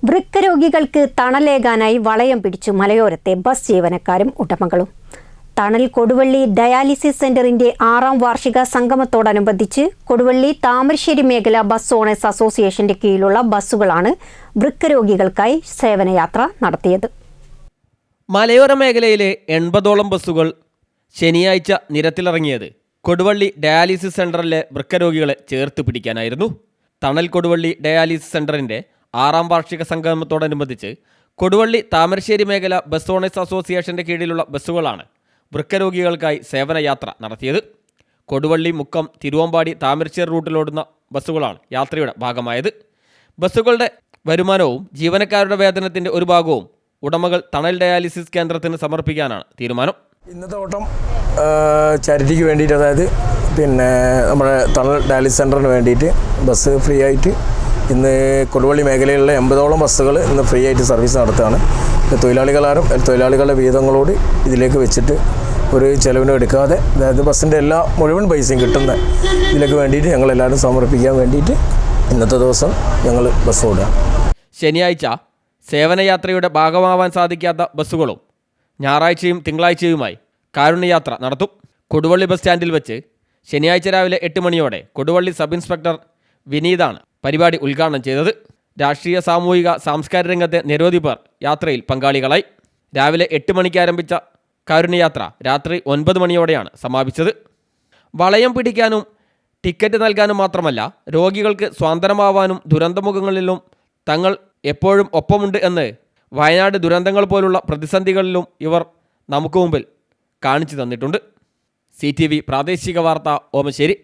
വൃക്ക രോഗികൾക്ക് തണലേകാനായി വളയം പിടിച്ചു മലയോരത്തെ ബസ് ജീവനക്കാരും ഉടമകളും. തണൽ കൊടുവള്ളി ഡയാലിസിസ് സെന്ററിന്റെ 6ാം വാർഷിക സംഗമത്തോടനുബന്ധിച്ച് കൊടുവള്ളി താമരശ്ശേരി മേഖല ബസ് ഓണേഴ്സ് അസോസിയേഷന്റെ കീഴിലുള്ള ബസ്സുകളാണ് വൃക്ക രോഗികൾക്കായി സേവനയാത്ര നടത്തിയത്. മലയോര മേഖലയിലെ 80ഓളം ബസ്സുകൾ ശനിയാഴ്ച നിരത്തിലിറങ്ങിയത് കൊടുവള്ളി ഡയാലിസിസ് സെന്ററിലെ വൃക്ക രോഗികളെ ചേർത്ത് പിടിക്കാനായിരുന്നു. തണൽ കൊടുവള്ളി ഡയാലിസിസ് സെന്ററിന്റെ 6ാം വാർഷിക സംഗമത്തോടനുബന്ധിച്ച് കൊടുവള്ളി താമരശ്ശേരി മേഖല ബസ് ഓണേഴ്സ് അസോസിയേഷന്റെ കീഴിലുള്ള ബസ്സുകളാണ് വൃക്ക രോഗികൾക്കായി സേവനയാത്ര നടത്തിയത്. കൊടുവള്ളി, മുക്കം, തിരുവമ്പാടി, താമരശ്ശേരി റൂട്ടിലോടുന്ന ബസ്സുകളാണ് യാത്രയുടെ ഭാഗമായത്. ബസ്സുകളുടെ വരുമാനവും ജീവനക്കാരുടെ വേതനത്തിന്റെ ഒരു ഭാഗവും ഉടമകൾ തണൽ ഡയാലിസിസ് കേന്ദ്രത്തിന് സമർപ്പിക്കാനാണ് തീരുമാനം. ഇന്നത്തെ ഓട്ടം ചാരിറ്റിക്ക് വേണ്ടിയിട്ട്, അതായത് നമ്മുടെ തണൽ ഡയാലിസിസ് സെൻ്ററിന് വേണ്ടിയിട്ട് ബസ് ഫ്രീ ആയിട്ട് ഇന്ന് കൊടുവള്ളി മേഖലയിലുള്ള 80ഓളം ബസ്സുകൾ ഇന്ന് ഫ്രീ ആയിട്ട് സർവീസ് നടത്തുകയാണ്. തൊഴിലാളികളുടെ വീതങ്ങളോട് ഇതിലേക്ക് വെച്ചിട്ട് ഒരു ചെലവിനും എടുക്കാതെ, അതായത് ബസ്സിൻ്റെ മുഴുവൻ പൈസയും കിട്ടുന്ന ഇതിലേക്ക് വേണ്ടിയിട്ട് ഞങ്ങളെല്ലാവരും സമർപ്പിക്കാൻ വേണ്ടിയിട്ട് ഇന്നത്തെ ദിവസം ഞങ്ങൾ ബസ് ഓടുക. ശനിയാഴ്ച സേവനയാത്രയുടെ ഭാഗമാവാൻ സാധിക്കാത്ത ബസ്സുകളും ഞായറാഴ്ചയും തിങ്കളാഴ്ചയുമായി കാരുണ്യയാത്ര നടത്തും. കൊടുവള്ളി ബസ് സ്റ്റാൻഡിൽ വെച്ച് ശനിയാഴ്ച രാവിലെ 8 മണിയോടെ കൊടുവള്ളി സബ് ഇൻസ്പെക്ടർ വിനീതാണ് പരിപാടി ഉദ്ഘാടനം ചെയ്തത്. രാഷ്ട്രീയ, സാമൂഹിക, സാംസ്കാരിക രംഗത്തെ നിരവധി പേർ യാത്രയിൽ പങ്കാളികളായി. രാവിലെ 8 മണിക്ക് ആരംഭിച്ച കാരുണ്യയാത്ര രാത്രി 9 മണിയോടെയാണ് സമാപിച്ചത്. വളയം പിടിക്കാനും ടിക്കറ്റ് നൽകാനും മാത്രമല്ല, രോഗികൾക്ക് സ്വാതന്ത്ര്യമാവാനും ദുരന്തമുഖങ്ങളിലും തങ്ങൾ എപ്പോഴും ഒപ്പമുണ്ട് എന്ന് വയനാട് ദുരന്തങ്ങൾ പോലുള്ള പ്രതിസന്ധികളിലും ഇവർ നമുക്ക് മുമ്പിൽ കാണിച്ചു തന്നിട്ടുണ്ട്. CTV പ്രാദേശിക വാർത്ത, ഓമശ്ശേരി.